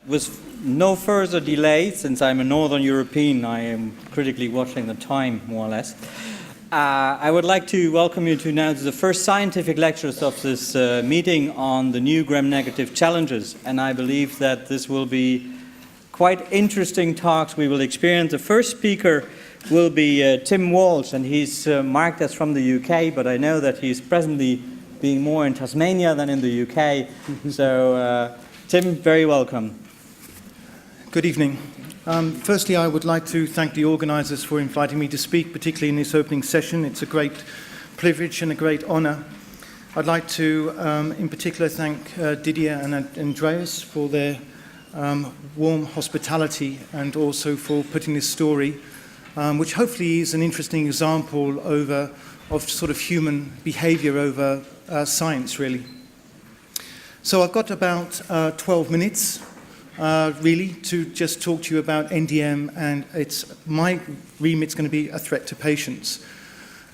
With no further delay, since I'm a Northern European, I am critically watching the time, more or less. I would like to welcome you to now the first scientific lectures of this meeting on the new gram-negative challenges. And I believe that this will be quite interesting talks we will experience. The first speaker will be Tim Walsh, and he's marked as from the UK, but I know that he's presently being more in Tasmania than in the UK. So, Tim, very welcome. Good evening. Firstly, I would like to thank the organisers for inviting me to speak, particularly in this opening session. It's a great privilege and a great honour. I'd like to, in particular, thank Didier and Andreas for their warm hospitality and also for putting this story, which hopefully is an interesting example of sort of human behaviour over science, really. So I've got about 12 minutes. Really, to just talk to you about NDM, and my remit's going to be a threat to patients.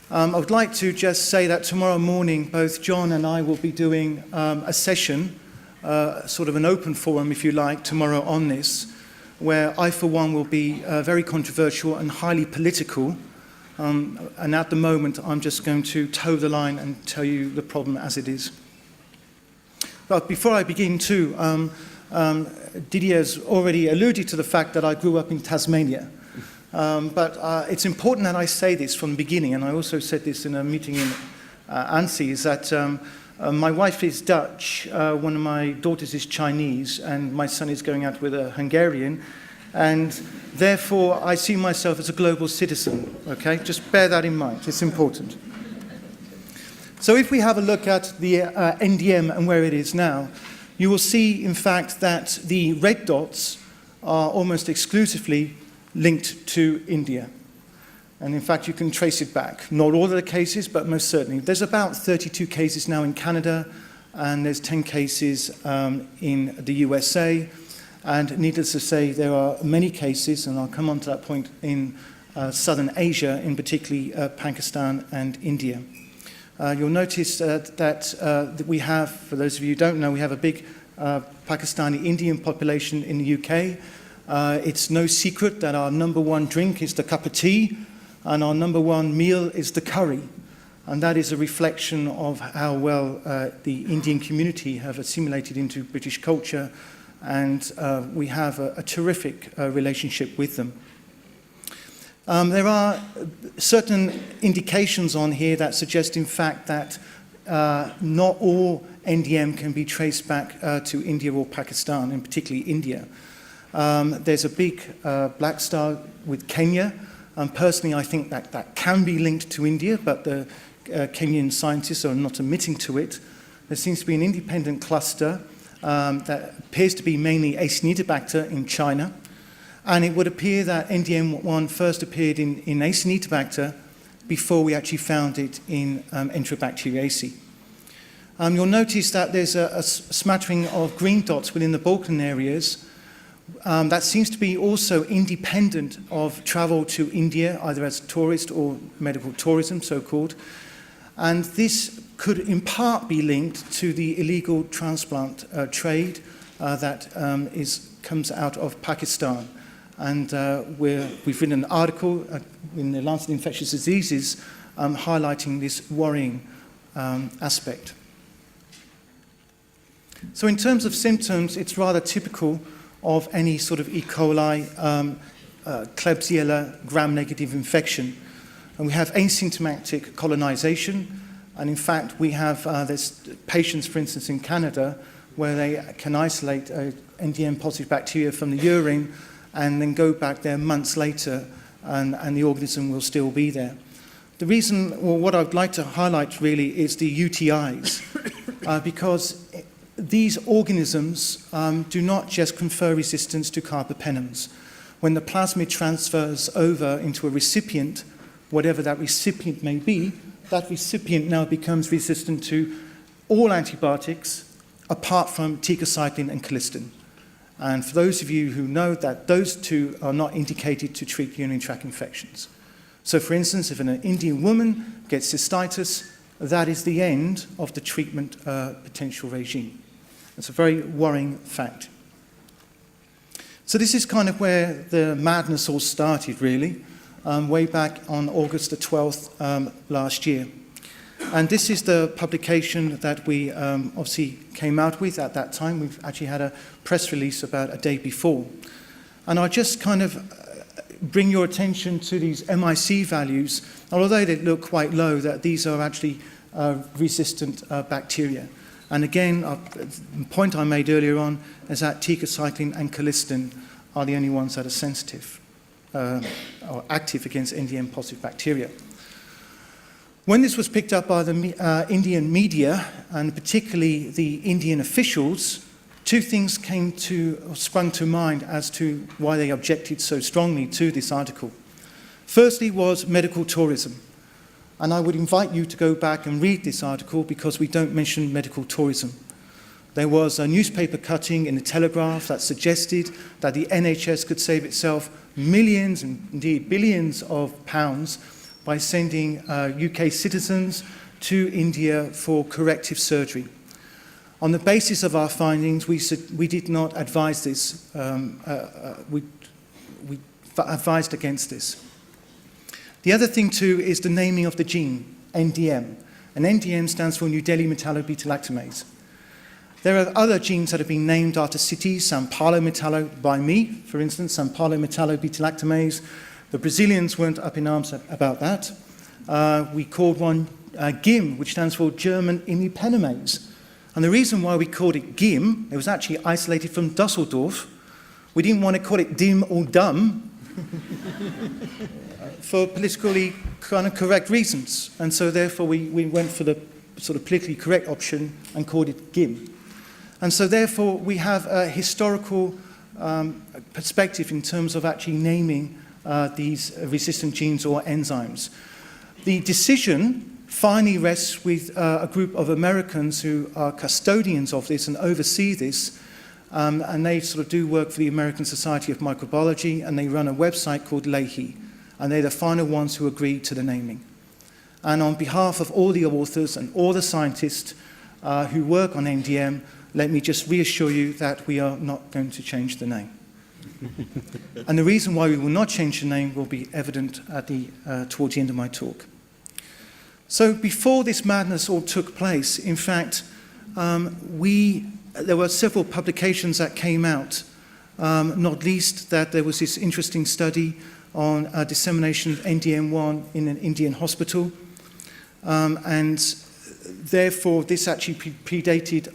I would like to just say that tomorrow morning, both John and I will be doing a session, sort of an open forum, if you like, tomorrow on this, where I, for one, will be very controversial and highly political. And at the moment, I'm just going to toe the line and tell you the problem as it is. But before I begin, too, Didier's already alluded to the fact that I grew up in Tasmania. But it's important that I say this from the beginning, and I also said this in a meeting in Annecy, is that my wife is Dutch, one of my daughters is Chinese, and my son is going out with a Hungarian, and therefore I see myself as a global citizen, okay? Just bear that in mind, it's important. So if we have a look at the NDM and where it is now, you will see, in fact, that the red dots are almost exclusively linked to India. And in fact, you can trace it back. Not all of the cases, but most certainly. There's about 32 cases now in Canada, and there's 10 cases in the USA. And needless to say, there are many cases, and I'll come on to that point, in Southern Asia, in particularly Pakistan and India. You'll notice that we have, for those of you who don't know, we have a big Pakistani Indian population in the UK. It's no secret that our number one drink is the cup of tea, and our number one meal is the curry. And that is a reflection of how well the Indian community have assimilated into British culture, and we have a terrific relationship with them. There are certain indications on here that suggest, in fact, that not all NDM can be traced back to India or Pakistan, and particularly India. There's a big black star with Kenya, and personally I think that can be linked to India, but the Kenyan scientists are not admitting to it. There seems to be an independent cluster that appears to be mainly Acinetobacter in China. And it would appear that NDM1 first appeared in Acinetobacter before we actually found it in Enterobacteriaceae. You'll notice that there's a smattering of green dots within the Balkan areas. That seems to be also independent of travel to India, either as tourist or medical tourism, so-called. And this could in part be linked to the illegal transplant trade that comes out of Pakistan. And we've written an article in the Lancet Infectious Diseases highlighting this worrying aspect. So in terms of symptoms, it's rather typical of any sort of E. coli, Klebsiella gram-negative infection. And we have asymptomatic colonization. And in fact, we have there's patients, for instance, in Canada, where they can isolate NDM-positive bacteria from the urine and then go back there months later, and the organism will still be there. The reason, or what I'd like to highlight really, is the UTIs, because these organisms do not just confer resistance to carbapenems. When the plasmid transfers over into a recipient, whatever that recipient may be, that recipient now becomes resistant to all antibiotics apart from ticacycline and colistin. And for those of you who know that those two are not indicated to treat urinary tract infections. So for instance, if an Indian woman gets cystitis, that is the end of the treatment potential regime. It's a very worrying fact. So this is kind of where the madness all started, really, way back on August the 12th last year. And this is the publication that we obviously came out with at that time. We've actually had a press release about a day before. And I'll just kind of bring your attention to these MIC values, although they look quite low, that these are actually resistant bacteria. And again, the point I made earlier on is that tetracycline and colistin are the only ones that are sensitive or active against NDM-positive bacteria. When this was picked up by the Indian media, and particularly the Indian officials, two things sprung to mind as to why they objected so strongly to this article. Firstly was medical tourism. And I would invite you to go back and read this article because we don't mention medical tourism. There was a newspaper cutting in the Telegraph that suggested that the NHS could save itself millions and indeed billions of pounds by sending UK citizens to India for corrective surgery. On the basis of our findings, we did not advise this. We advised against this. The other thing too is the naming of the gene, NDM. And NDM stands for New Delhi metallo-beta-lactamase. There are other genes that have been named after cities, São Paulo metallo, by me, for instance, São Paulo metallo-beta-lactamase. The Brazilians weren't up in arms about that. We called one GIM, which stands for German imipenemase. And the reason why we called it GIM, it was actually isolated from Dusseldorf. We didn't want to call it dim or dumb for politically kind of correct reasons. And so therefore we went for the sort of politically correct option and called it GIM. And so therefore we have a historical perspective in terms of actually naming these resistant genes or enzymes. The decision finally rests with a group of Americans who are custodians of this and oversee this, and they sort of do work for the American Society of Microbiology, and they run a website called Leahy, and they're the final ones who agreed to the naming. And on behalf of all the authors and all the scientists who work on NDM, let me just reassure you that we are not going to change the name. And the reason why we will not change the name will be evident at towards the end of my talk. So before this madness all took place, in fact, there were several publications that came out, not least that there was this interesting study on dissemination of NDM1 in an Indian hospital, and therefore this actually predated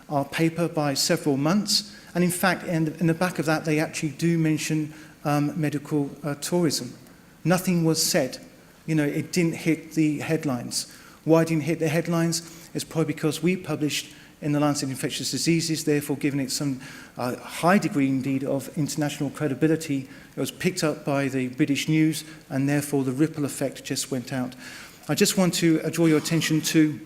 our paper by several months. And in fact, in the back of that, they actually do mention medical tourism. Nothing was said. You know, it didn't hit the headlines. Why it didn't hit the headlines? It's probably because we published in the Lancet Infectious Diseases, therefore giving it some high degree indeed of international credibility. It was picked up by the British news, and therefore the ripple effect just went out. I just want to draw your attention to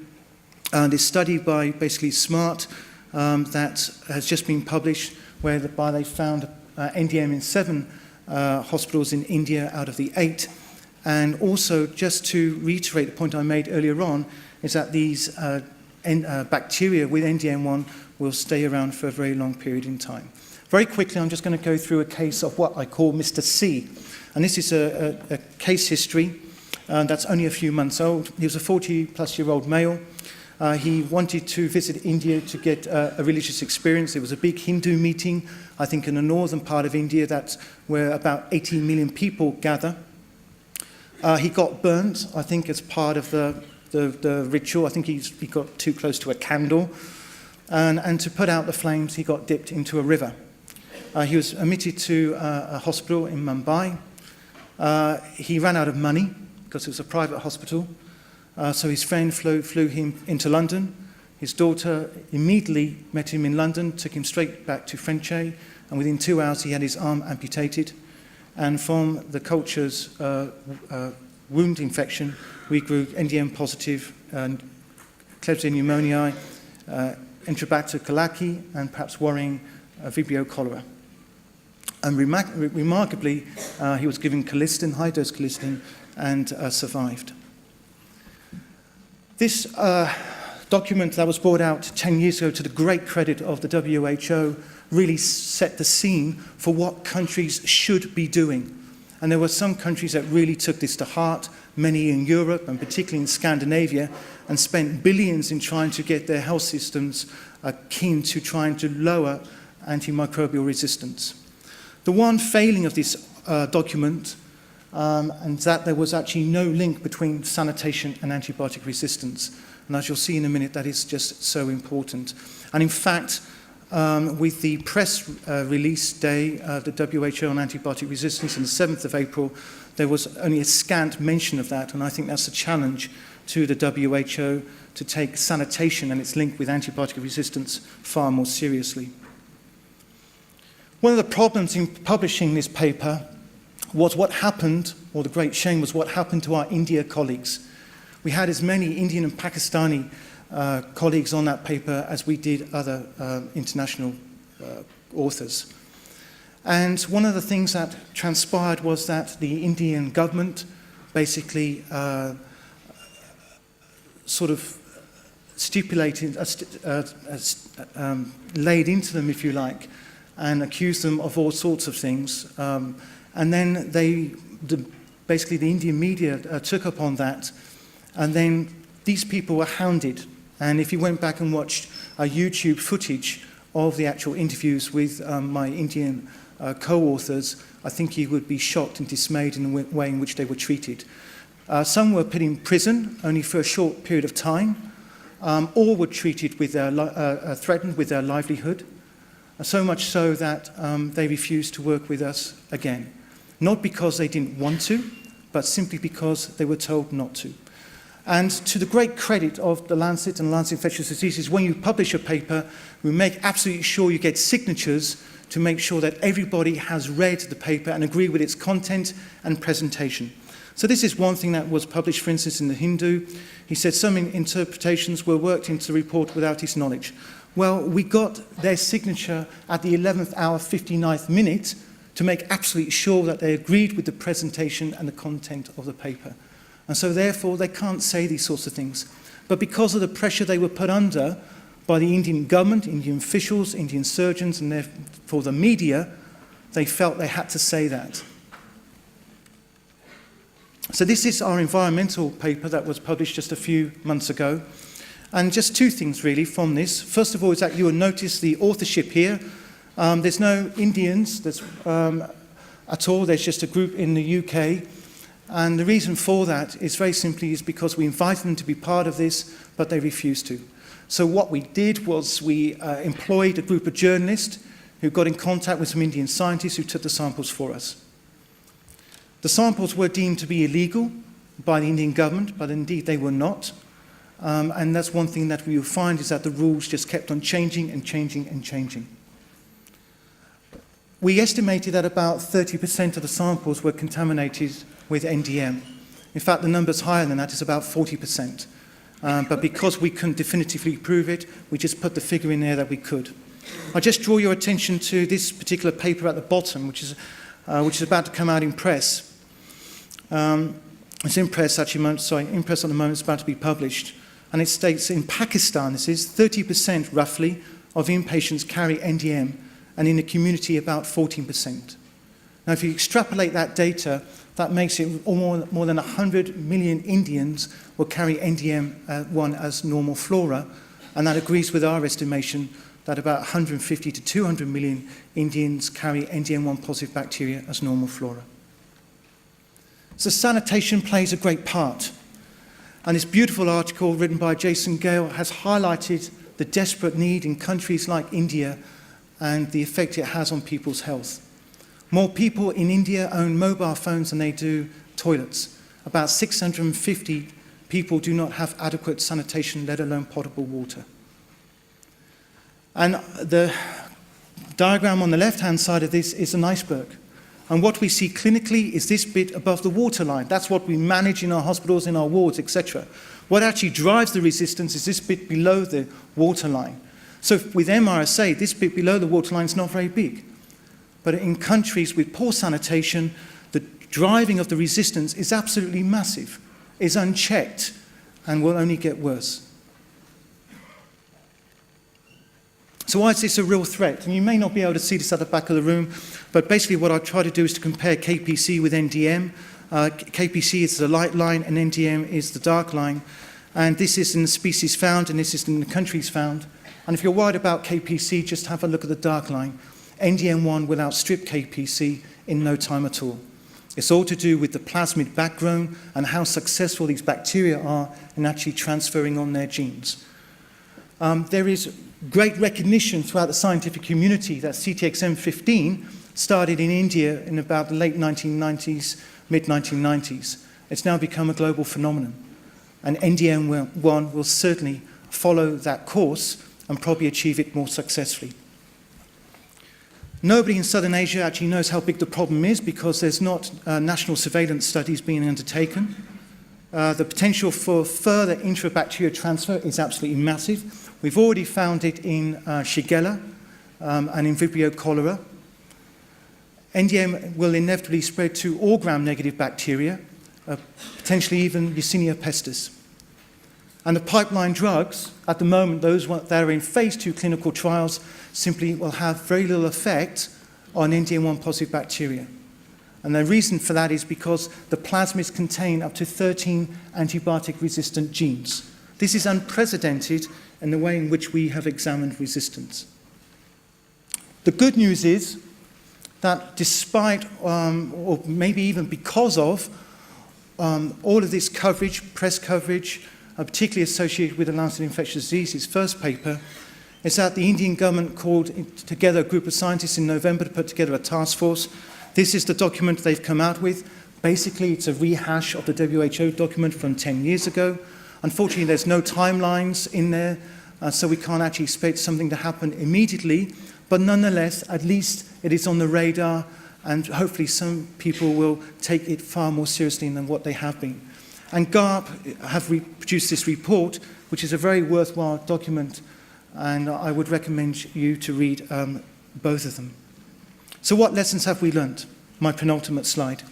this study by basically SMART that has just been published, whereby they found NDM in 7 hospitals in India out of the 8. And also, just to reiterate the point I made earlier on, is that these bacteria with NDM1 will stay around for a very long period in time. Very quickly, I'm just going to go through a case of what I call Mr. C. And this is a case history that's only a few months old. He was a 40-plus-year-old male. He wanted to visit India to get a religious experience. There was a big Hindu meeting, I think in the northern part of India, that's where about 18 million people gather. He got burnt, I think, as part of the ritual. I think he got too close to a candle. And to put out the flames, he got dipped into a river. He was admitted to a hospital in Mumbai. He ran out of money because it was a private hospital. So his friend flew him into London. His daughter immediately met him in London, took him straight back to Frenchay, and within 2 hours he had his arm amputated. And from the culture's wound infection, we grew NDM positive, Klebsiella pneumoniae, Enterobacter colaci, and perhaps worrying Vibrio cholera. And remarkably, he was given colistin, high-dose colistin, and survived. This document that was brought out 10 years ago to the great credit of the WHO really set the scene for what countries should be doing. And there were some countries that really took this to heart, many in Europe and particularly in Scandinavia, and spent billions in trying to get their health systems keen to trying to lower antimicrobial resistance. The one failing of this document, and that there was actually no link between sanitation and antibiotic resistance. And as you'll see in a minute, that is just so important. And in fact, with the press release day of the WHO on antibiotic resistance on the 7th of April, there was only a scant mention of that, and I think that's a challenge to the WHO to take sanitation and its link with antibiotic resistance far more seriously. One of the problems in publishing this paper was what happened, or the great shame was what happened to our India colleagues. We had as many Indian and Pakistani colleagues on that paper as we did other international authors. And one of the things that transpired was that the Indian government basically sort of stipulated, laid into them, if you like, and accused them of all sorts of things. And then basically the Indian media took up on that, and then these people were hounded. And if you went back and watched YouTube footage of the actual interviews with my Indian co-authors, I think you would be shocked and dismayed in the way in which they were treated. Some were put in prison only for a short period of time. All were treated with threatened with their livelihood, so much so that they refused to work with us again. Not because they didn't want to, but simply because they were told not to. And to the great credit of the Lancet and Lancet Infectious Diseases, when you publish a paper, we make absolutely sure you get signatures to make sure that everybody has read the paper and agree with its content and presentation. So this is one thing that was published, for instance, in the Hindu. He said some interpretations were worked into the report without his knowledge. Well, we got their signature at the 11th hour, 59th minute to make absolutely sure that they agreed with the presentation and the content of the paper. And so therefore they can't say these sorts of things. But because of the pressure they were put under by the Indian government, Indian officials, Indian surgeons, and therefore the media, they felt they had to say that. So this is our environmental paper that was published just a few months ago. And just two things really from this. First of all is that you will notice the authorship here. There's no Indians at all. There's just a group in the UK. And the reason for that is very simply is because we invited them to be part of this, but they refused to. So what we did was we employed a group of journalists who got in contact with some Indian scientists who took the samples for us. The samples were deemed to be illegal by the Indian government, but indeed they were not. And that's one thing that we will find is that the rules just kept on changing and changing and changing. We estimated that about 30% of the samples were contaminated with NDM. In fact, the number's higher than that, it's about 40%. But because we couldn't definitively prove it, we just put the figure in there that we could. I just draw your attention to this particular paper at the bottom, which is about to come out in press. It's in press, actually, in press at the moment, it's about to be published. And it states in Pakistan, this is 30% roughly of inpatients carry NDM, and in the community about 14%. Now, if you extrapolate that data, that makes it more than 100 million Indians will carry NDM1 as normal flora, and that agrees with our estimation that about 150 to 200 million Indians carry NDM1 positive bacteria as normal flora. So sanitation plays a great part. And this beautiful article written by Jason Gale has highlighted the desperate need in countries like India and the effect it has on people's health. More people in India own mobile phones than they do toilets. About 650 people do not have adequate sanitation, let alone potable water. And the diagram on the left-hand side of this is an iceberg. And what we see clinically is this bit above the waterline. That's what we manage in our hospitals, in our wards, etc. What actually drives the resistance is this bit below the waterline. So with MRSA, this bit below the waterline is not very big. But in countries with poor sanitation, the driving of the resistance is absolutely massive, is unchecked, and will only get worse. So why is this a real threat? And you may not be able to see this at the back of the room, but basically what I try to do is to compare KPC with NDM. KPC is the light line and NDM is the dark line. And this is in the species found and this is in the countries found. And if you're worried about KPC, just have a look at the dark line. NDM1 will outstrip KPC in no time at all. It's all to do with the plasmid background and how successful these bacteria are in actually transferring on their genes. There is great recognition throughout the scientific community that CTXM15 started in India in about the late 1990s, mid-1990s. It's now become a global phenomenon. And NDM1 will certainly follow that course and probably achieve it more successfully. Nobody in Southern Asia actually knows how big the problem is because there's not national surveillance studies being undertaken. The potential for further intrabacterial transfer is absolutely massive. We've already found it in Shigella and in Vibrio cholera. NDM will inevitably spread to all gram-negative bacteria, potentially even Yersinia pestis. And the pipeline drugs, at the moment, those that are in phase 2 clinical trials, simply will have very little effect on NDM1 positive bacteria. And the reason for that is because the plasmids contain up to 13 antibiotic-resistant genes. This is unprecedented in the way in which we have examined resistance. The good news is that despite, or maybe even because of, all of this coverage, press coverage, particularly associated with the Lancet Infectious Diseases first paper, is that the Indian government called together a group of scientists in November to put together a task force. This is the document they've come out with. Basically, it's a rehash of the WHO document from 10 years ago. Unfortunately, there's no timelines in there, so we can't actually expect something to happen immediately. But nonetheless, at least it is on the radar, and hopefully some people will take it far more seriously than what they have been. And GARP have produced this report, which is a very worthwhile document, and I would recommend you to read both of them. So what lessons have we learnt? My penultimate slide.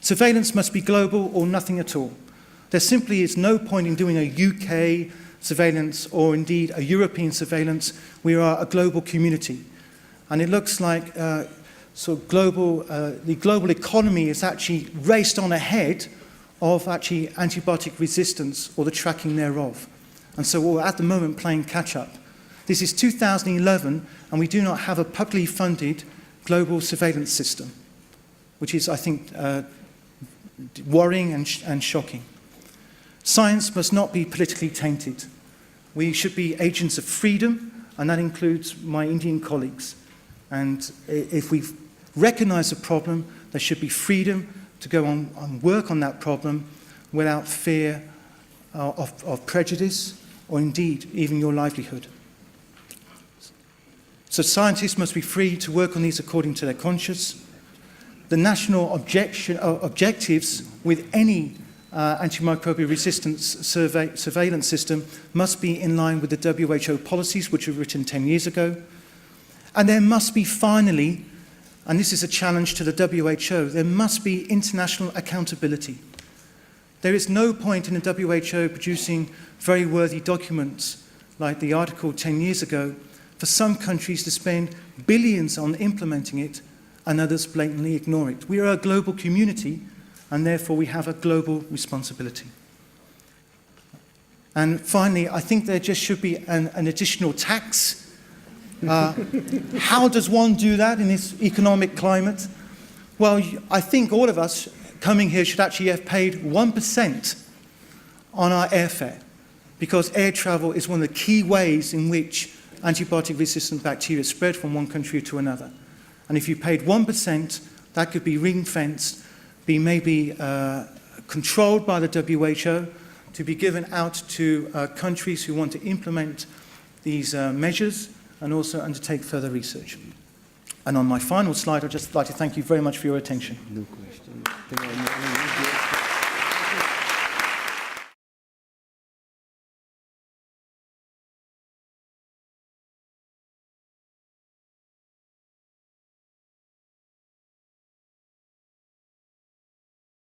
Surveillance must be global or nothing at all. There simply is no point in doing a UK surveillance or indeed a European surveillance. We are a global community. And it looks like the global economy is actually raced on ahead of actually antibiotic resistance or the tracking thereof. And so we're at the moment playing catch-up. This is 2011, and we do not have a publicly funded global surveillance system, which is, I think, worrying and shocking. Science must not be politically tainted. We should be agents of freedom, and that includes my Indian colleagues. And if we recognize a problem, there should be freedom to go on and work on that problem without fear of prejudice or indeed even your livelihood. So scientists must be free to work on these according to their conscience. The national objectives with any antimicrobial resistance surveillance system must be in line with the WHO policies, which were written 10 years ago. And there must be finally, and this is a challenge to the WHO, there must be international accountability. There is no point in the WHO producing very worthy documents like the article 10 years ago for some countries to spend billions on implementing it and others blatantly ignore it. We are a global community and therefore we have a global responsibility. And finally, I think there just should be an additional tax. How does one do that in this economic climate? Well, I think all of us coming here should actually have paid 1% on our airfare, because air travel is one of the key ways in which antibiotic-resistant bacteria spread from one country to another. And if you paid 1%, that could be ring-fenced, be maybe controlled by the WHO, to be given out to countries who want to implement these measures and also undertake further research. And on my final slide, I'd just like to thank you very much for your attention. No question.